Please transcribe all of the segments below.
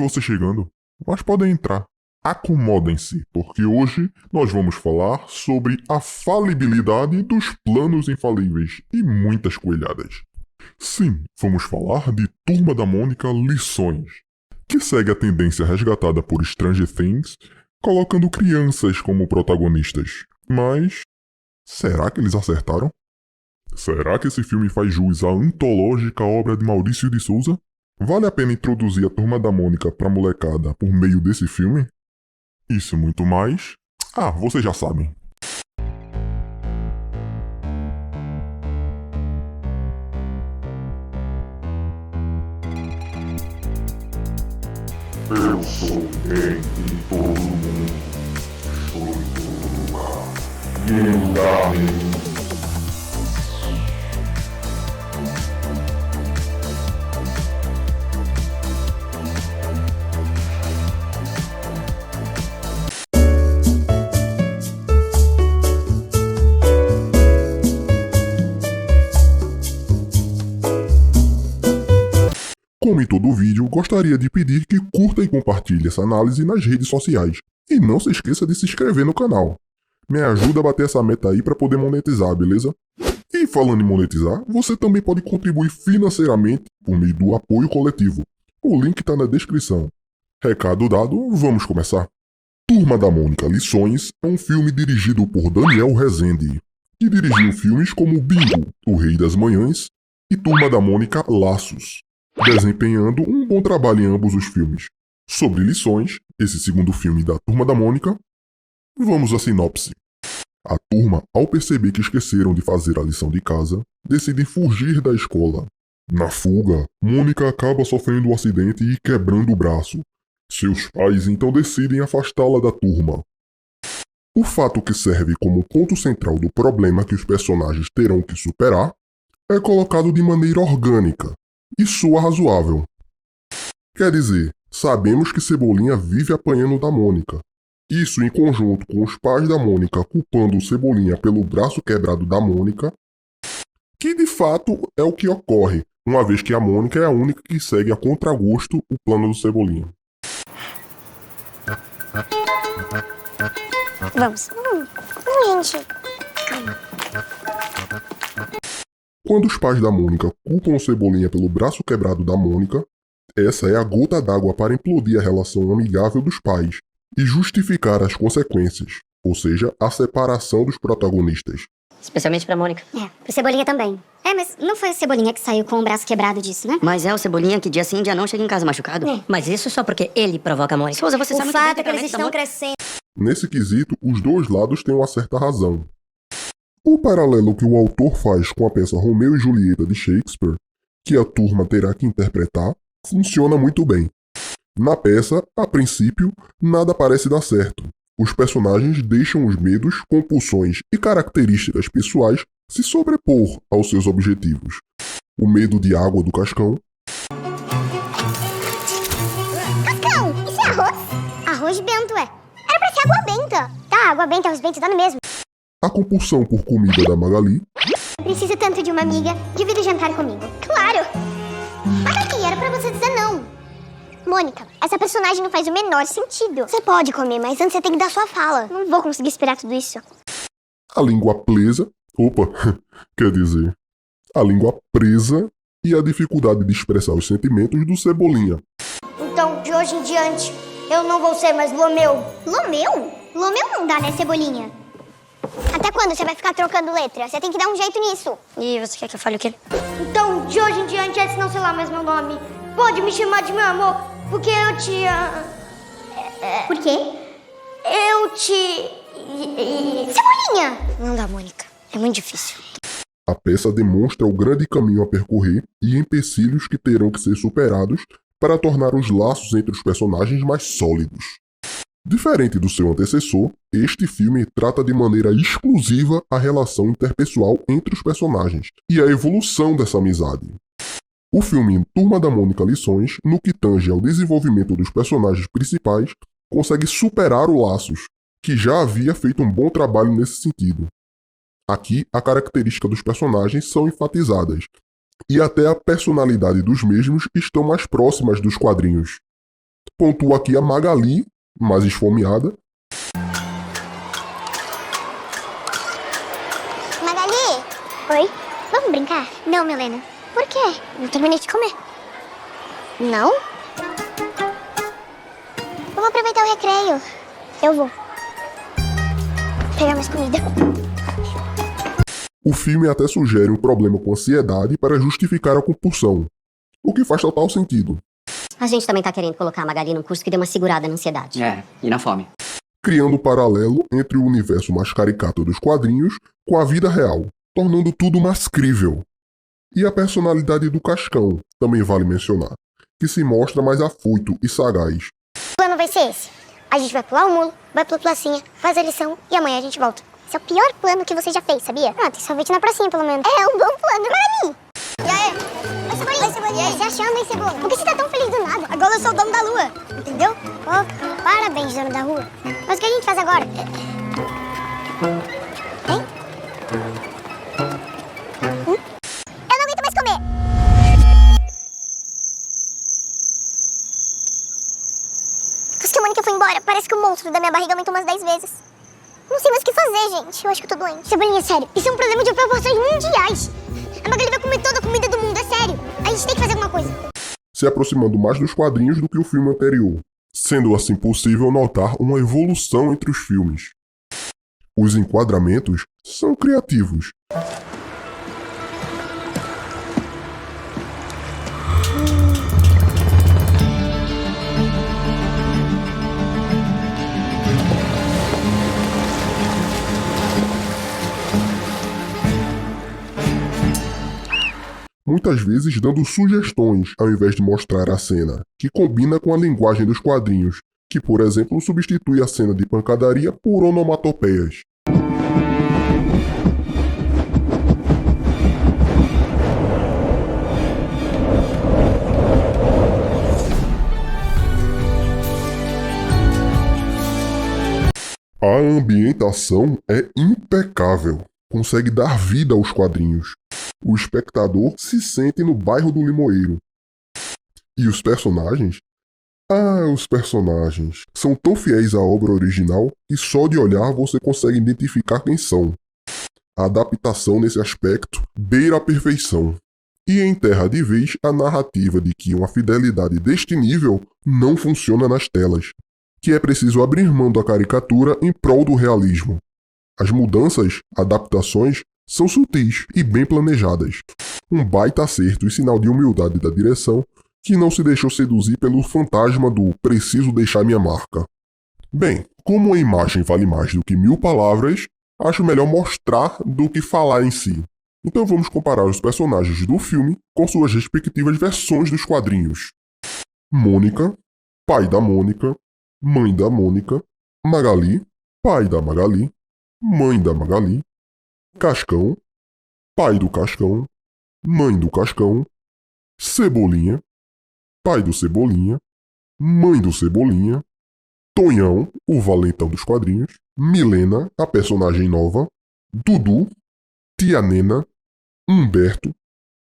você chegando, mas podem entrar. Acomodem-se, porque hoje nós vamos falar sobre a falibilidade dos planos infalíveis e muitas coelhadas. Sim, vamos falar de Turma da Mônica Lições, que segue a tendência resgatada por Stranger Things, colocando crianças como protagonistas. Mas será que eles acertaram? Será que esse filme faz jus à antológica obra de Maurício de Souza? Vale a pena introduzir a Turma da Mônica pra molecada por meio desse filme? Isso e muito mais... vocês já sabem. Eu sou rei de todo mundo. Estou em todo lugar. E em lugar nenhum. Como em todo vídeo, gostaria de pedir que curta e compartilhe essa análise nas redes sociais. E não se esqueça de se inscrever no canal. Me ajuda a bater essa meta aí para poder monetizar, beleza? E falando em monetizar, você também pode contribuir financeiramente por meio do apoio coletivo. O link está na descrição. Recado dado, vamos começar. Turma da Mônica Lições é um filme dirigido por Daniel Rezende, que dirigiu filmes como Bingo, O Rei das Manhãs e Turma da Mônica Laços, desempenhando um bom trabalho em ambos os filmes. Sobre Lições, esse segundo filme da Turma da Mônica, vamos à sinopse. A turma, ao perceber que esqueceram de fazer a lição de casa, decide fugir da escola. Na fuga, Mônica acaba sofrendo um acidente e quebrando o braço. Seus pais então decidem afastá-la da turma. O fato que serve como ponto central do problema que os personagens terão que superar é colocado de maneira orgânica e soa razoável. Quer dizer, sabemos que Cebolinha vive apanhando da Mônica. Isso em conjunto com os pais da Mônica culpando o Cebolinha pelo braço quebrado da Mônica, que de fato é o que ocorre, uma vez que a Mônica é a única que segue a contragosto o plano do Cebolinha. Vamos. Gente. Quando os pais da Mônica culpam o Cebolinha pelo braço quebrado da Mônica, essa é a gota d'água para implodir a relação amigável dos pais e justificar as consequências, ou seja, a separação dos protagonistas. Especialmente pra Mônica. Pro Cebolinha também. Mas não foi o Cebolinha que saiu com o braço quebrado disso, né? Mas é o Cebolinha que dia sim, dia não chega em casa machucado. Mas isso só porque ele provoca a Mônica. Souza, você O sabe muito bem fato é que eles temperamento da estão Mônica. crescendo. Nesse quesito, os dois lados têm uma certa razão. O paralelo que o autor faz com a peça Romeu e Julieta de Shakespeare, que a turma terá que interpretar, funciona muito bem. Na peça, a princípio, nada parece dar certo. Os personagens deixam os medos, compulsões e características pessoais se sobrepor aos seus objetivos. O medo de água do Cascão, Cascão, isso é arroz? Arroz bento, Era pra ser água benta. Tá, água benta, arroz bento, dá no mesmo. a compulsão por comida da Magali, Preciso tanto de uma amiga. Divida o jantar comigo. Claro! Mas aqui, era pra você dizer não. Mônica, essa personagem não faz o menor sentido. Você pode comer, mas antes você tem que dar sua fala. Não vou conseguir esperar tudo isso. a língua presa, quer dizer, a língua presa e a dificuldade de expressar os sentimentos do Cebolinha. Então, de hoje em diante, eu não vou ser mais Lomeu. Lomeu? Lomeu não dá, né, Cebolinha? Até quando você vai ficar trocando letra? Você tem que dar um jeito nisso. E você quer que eu fale o quê? Então, de hoje em diante, esse não sei lá mais meu nome. Pode me chamar de meu amor, porque eu te... Por quê? Eu te... Cebolinha! Não dá, Mônica. É muito difícil. A peça demonstra o grande caminho a percorrer e empecilhos que terão que ser superados para tornar os laços entre os personagens mais sólidos. Diferente do seu antecessor, este filme trata de maneira exclusiva a relação interpessoal entre os personagens e a evolução dessa amizade. O filme Turma da Mônica Lições, no que tange ao desenvolvimento dos personagens principais, consegue superar o Laços, que já havia feito um bom trabalho nesse sentido. Aqui, a característica dos personagens são enfatizadas, e até a personalidade dos mesmos estão mais próximas dos quadrinhos. Pontua aqui a Magali, mais esfomeada. Magali! Oi? Vamos brincar? Não, Milena. Por quê? Não terminei de comer. Não? Vamos aproveitar o recreio. Eu vou. Pegar mais comida. O filme até sugere um problema com ansiedade para justificar a compulsão, o que faz total sentido, A gente também tá querendo colocar a Magali num curso que dê uma segurada na ansiedade. E na fome. criando um paralelo entre o universo mais caricato dos quadrinhos com a vida real, tornando tudo mais crível. E a personalidade do Cascão também vale mencionar, que se mostra mais afoito e sagaz. O plano vai ser esse. A gente vai pular o mulo, vai pela pracinha, faz a lição e amanhã a gente volta. Esse é o pior plano que você já fez, sabia? Ah, tem sorvete na pracinha, pelo menos. É um bom plano. Magali! E aí? Oi, Cebolinha. Oi, Cebolinha. Você achando, hein, Cebola? Por que você tá tão feliz do nada? Agora eu sou o dono da lua. Entendeu? Oh, parabéns, dono da rua. Mas o que a gente faz agora? Hein? Eu não aguento mais comer. Depois que a Mônica foi embora, parece que o monstro da minha barriga aumentou umas 10 vezes. Não sei mais o que fazer, gente. Eu acho que eu tô doente. Cebolinha, sério. Isso é um problema de proporções mundiais. A Magali vai comer toda a comida do mundo, é sério. A gente tem que fazer alguma coisa. Se aproximando mais dos quadrinhos do que o filme anterior, sendo assim possível notar uma evolução entre os filmes. Os enquadramentos são criativos. Muitas vezes dando sugestões ao invés de mostrar a cena, que combina com a linguagem dos quadrinhos, que, por exemplo, substitui a cena de pancadaria por onomatopeias. A ambientação é impecável, consegue dar vida aos quadrinhos. O espectador se sente no bairro do Limoeiro. E os personagens? Os personagens são tão fiéis à obra original que só de olhar você consegue identificar quem são. A adaptação nesse aspecto beira a perfeição. E enterra de vez a narrativa de que uma fidelidade deste nível não funciona nas telas, que é preciso abrir mão da caricatura em prol do realismo. As mudanças, adaptações, são sutis e bem planejadas. Um baita acerto e sinal de humildade da direção que não se deixou seduzir pelo fantasma do preciso deixar minha marca. Bem, como a imagem vale mais do que 1000 palavras, acho melhor mostrar do que falar em si. Então vamos comparar os personagens do filme com suas respectivas versões dos quadrinhos. Mônica, pai da Mônica, mãe da Mônica, Magali, pai da Magali, mãe da Magali, Cascão, pai do Cascão, mãe do Cascão, Cebolinha, pai do Cebolinha, mãe do Cebolinha, Tonhão, o valentão dos quadrinhos, Milena, a personagem nova, Dudu, Tia Nena, Humberto,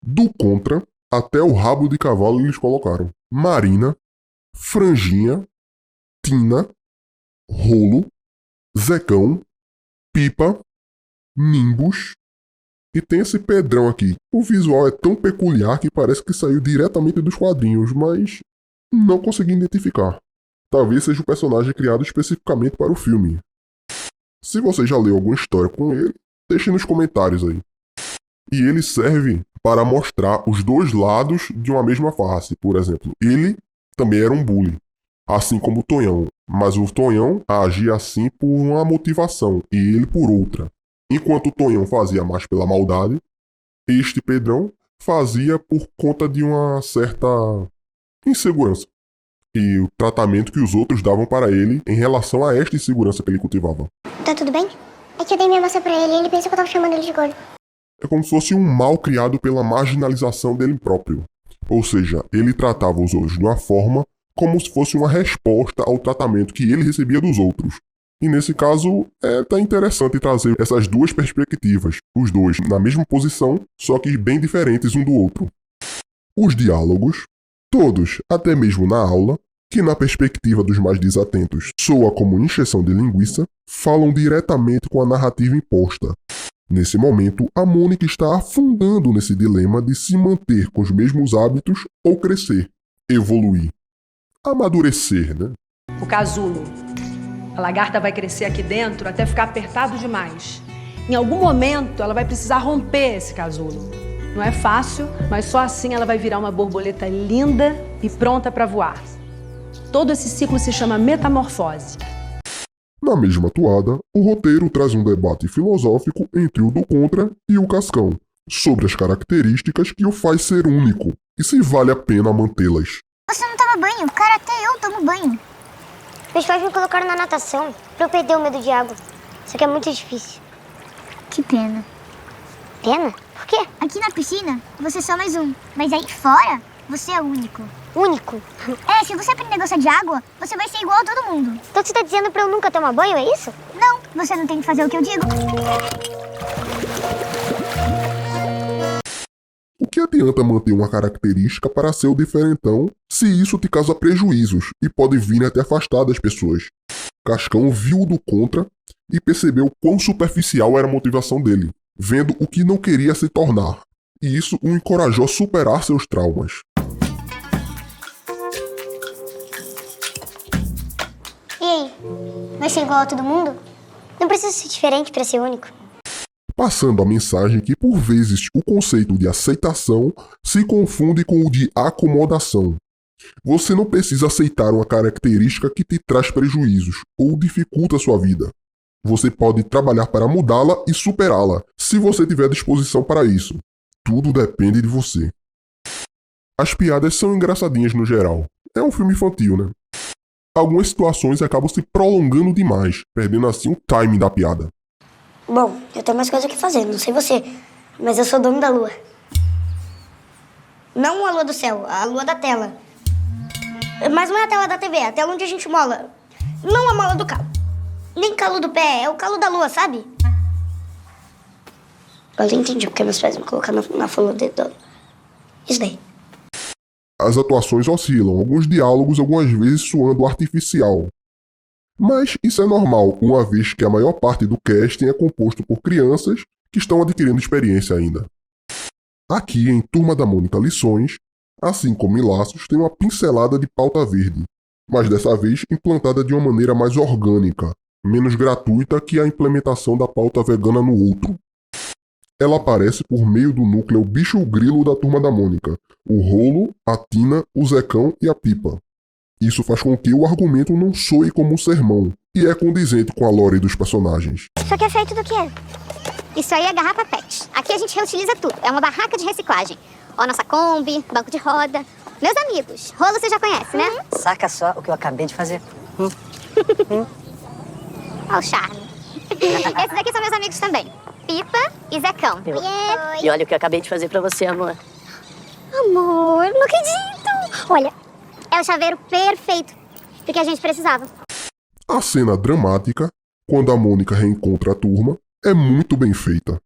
do Contra, até o rabo de cavalo eles colocaram, Marina, Franjinha, Tina, Rolo, Zecão, Pipa, Nimbus, e tem esse Pedrão aqui. O visual é tão peculiar que parece que saiu diretamente dos quadrinhos, mas não consegui identificar. Talvez seja o personagem criado especificamente para o filme. Se você já leu alguma história com ele, deixe nos comentários aí. E ele serve para mostrar os dois lados de uma mesma face. Por exemplo, ele também era um bully, assim como o Tonhão, mas o Tonhão agia assim por uma motivação e ele por outra. Enquanto o Tonhão fazia mais pela maldade, este Pedrão fazia por conta de uma certa insegurança e o tratamento que os outros davam para ele em relação a esta insegurança que ele cultivava. Tá tudo bem? É que eu dei minha maçã pra ele e ele pensou que eu tava chamando ele de gordo. É como se fosse um mal criado pela marginalização dele próprio. Ou seja, ele tratava os outros de uma forma como se fosse uma resposta ao tratamento que ele recebia dos outros. E nesse caso, é até interessante trazer essas duas perspectivas, os dois na mesma posição, só que bem diferentes um do outro. Os diálogos, todos, até mesmo na aula, que na perspectiva dos mais desatentos soa como encheção de linguiça, falam diretamente com a narrativa imposta. Nesse momento, a Mônica está afundando nesse dilema de se manter com os mesmos hábitos ou crescer, evoluir, amadurecer, né? O casulo. A lagarta vai crescer aqui dentro até ficar apertado demais. Em algum momento, ela vai precisar romper esse casulo. Não é fácil, mas só assim ela vai virar uma borboleta linda e pronta para voar. Todo esse ciclo se chama metamorfose. Na mesma toada, o roteiro traz um debate filosófico entre o do contra e o Cascão, sobre as características que o faz ser único e se vale a pena mantê-las. Você não toma banho, cara, até eu tomo banho. Meus pais me colocaram na natação pra eu perder o medo de água. Isso aqui é muito difícil. Que pena. Pena? Por quê? Aqui na piscina, você é só mais um. Mas aí fora, você é único. Único? É, se você aprender a gostar de água, você vai ser igual a todo mundo. Então você tá dizendo pra eu nunca tomar banho, é isso? Não, você não tem que fazer o que eu digo. O que adianta manter uma característica para ser o diferentão se isso te causa prejuízos e pode vir a te afastar das pessoas? Cascão viu o do contra e percebeu quão superficial era a motivação dele, vendo o que não queria se tornar, e isso o encorajou a superar seus traumas. E aí? Vai ser igual a todo mundo? Não precisa ser diferente pra ser único. Passando a mensagem que, por vezes, o conceito de aceitação se confunde com o de acomodação. Você não precisa aceitar uma característica que te traz prejuízos ou dificulta a sua vida. Você pode trabalhar para mudá-la e superá-la, se você tiver disposição para isso. Tudo depende de você. As piadas são engraçadinhas no geral. É um filme infantil, né? Algumas situações acabam se prolongando demais, perdendo assim o timing da piada. Bom, eu tenho mais coisa que fazer, não sei você, mas eu sou dono da lua. Não a lua do céu, a lua da tela. Mas não é a tela da TV, é a tela onde a gente mola. Não a mola do calo. Nem calo do pé, é o calo da lua, sabe? Agora eu entendi porque meus pais me colocaram na folha do dedo. Isso daí. As atuações oscilam, alguns diálogos algumas vezes soando artificial. Mas isso é normal, uma vez que a maior parte do casting é composto por crianças que estão adquirindo experiência ainda. Aqui em Turma da Mônica Lições, assim como em Laços, tem uma pincelada de pauta verde, mas dessa vez implantada de uma maneira mais orgânica, menos gratuita que a implementação da pauta vegana no outro. Ela aparece por meio do núcleo bicho-grilo da Turma da Mônica, o Rolo, a Tina, o Zecão e a Pipa. Isso faz com que o argumento não soe como um sermão, e é condizente com a lore dos personagens. Isso aqui é feito do quê? Isso aí é garrafa PET. Aqui a gente reutiliza tudo. É uma barraca de reciclagem. Ó, nossa Kombi, banco de roda. Meus amigos. Rolo você já conhece, né? Saca só o que eu acabei de fazer. Ó o charme. Esses aqui são meus amigos também. Pipa e Zecão. Oi. E olha o que eu acabei de fazer pra você, amor. Amor, não acredito. Olha, é o chaveiro perfeito do que a gente precisava. A cena dramática, quando a Mônica reencontra a turma, é muito bem feita.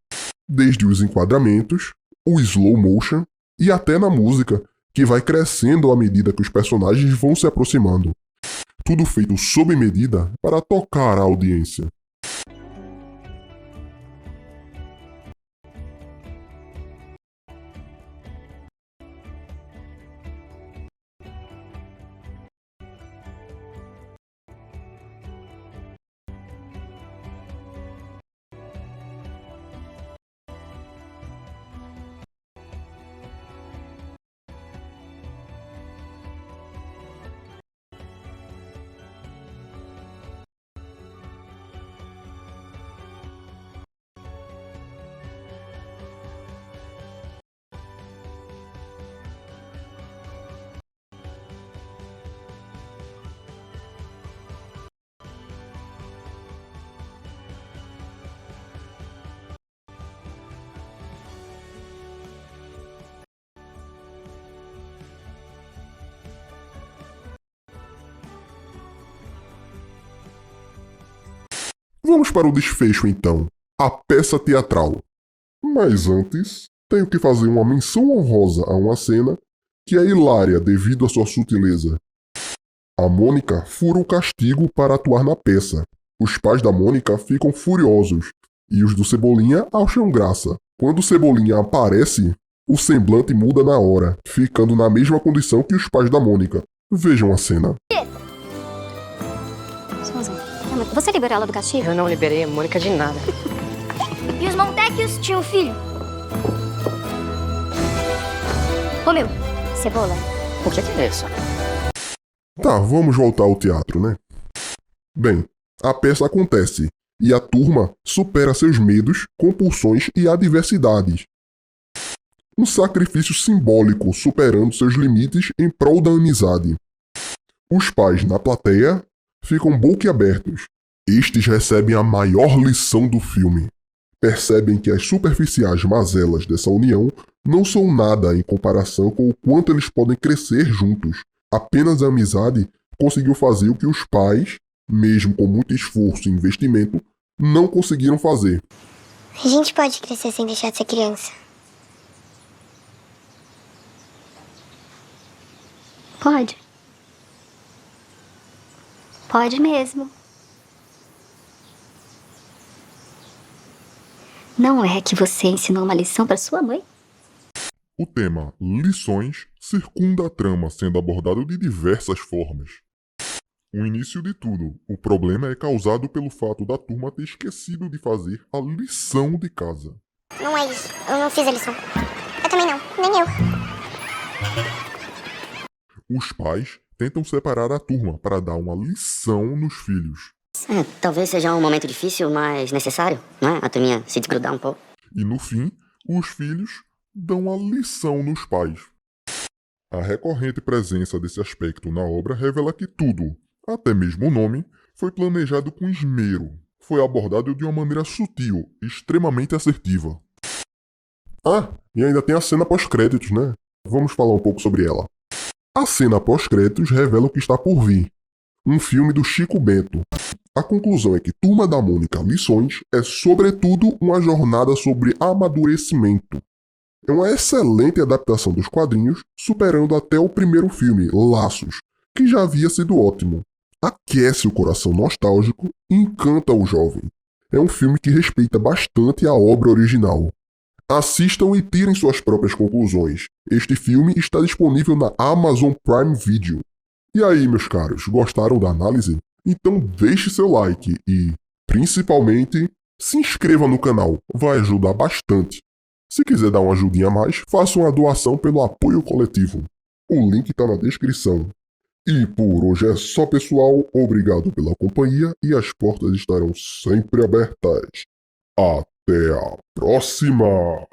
Desde os enquadramentos, o slow motion e até na música, que vai crescendo à medida que os personagens vão se aproximando. Tudo feito sob medida para tocar a audiência. Vamos para o desfecho então, a peça teatral. Mas antes, tenho que fazer uma menção honrosa a uma cena que é hilária devido à sua sutileza. A Mônica fura o castigo para atuar na peça. Os pais da Mônica ficam furiosos e os do Cebolinha acham graça. Quando o Cebolinha aparece, o semblante muda na hora, ficando na mesma condição que os pais da Mônica. Vejam a cena. Você liberou ela do castigo? Eu não liberei a Mônica de nada. E os Montecchios tinham filho? Romeu, Cebola. O que é isso? Tá, vamos voltar ao teatro, né? Bem, a peça acontece e a turma supera seus medos, compulsões e adversidades. Um sacrifício simbólico superando seus limites em prol da amizade. Os pais na plateia ficam boquiabertos. Estes recebem a maior lição do filme. Percebem que as superficiais mazelas dessa união não são nada em comparação com o quanto eles podem crescer juntos. Apenas a amizade conseguiu fazer o que os pais, mesmo com muito esforço e investimento, não conseguiram fazer. A gente pode crescer sem deixar de ser criança. Pode. Pode mesmo. Não é que você ensinou uma lição para sua mãe? O tema lições circunda a trama sendo abordado de diversas formas. O início de tudo, o problema é causado pelo fato da turma ter esquecido de fazer a lição de casa. Não é isso. Eu não fiz a lição. Eu também não. Nem eu. Os pais tentam separar a turma para dar uma lição nos filhos. Talvez seja um momento difícil, mas necessário, não é? A turminha se desgrudar um pouco. E no fim, os filhos dão a lição nos pais. A recorrente presença desse aspecto na obra revela que tudo, até mesmo o nome, foi planejado com esmero. Foi abordado de uma maneira sutil, extremamente assertiva. Ah, e ainda tem a cena pós-créditos, né? Vamos falar um pouco sobre ela. A cena pós-créditos revela o que está por vir. Um filme do Chico Bento. A conclusão é que Turma da Mônica Lições é sobretudo uma jornada sobre amadurecimento. É uma excelente adaptação dos quadrinhos, superando até o primeiro filme, Laços, que já havia sido ótimo. Aquece o coração nostálgico e encanta o jovem. É um filme que respeita bastante a obra original. Assistam e tirem suas próprias conclusões. Este filme está disponível na Amazon Prime Video. E aí, meus caros, gostaram da análise? Então deixe seu like e, principalmente, se inscreva no canal, vai ajudar bastante. Se quiser dar uma ajudinha a mais, faça uma doação pelo apoio coletivo. O link está na descrição. E por hoje é só, pessoal. Obrigado pela companhia e as portas estarão sempre abertas. Até a próxima!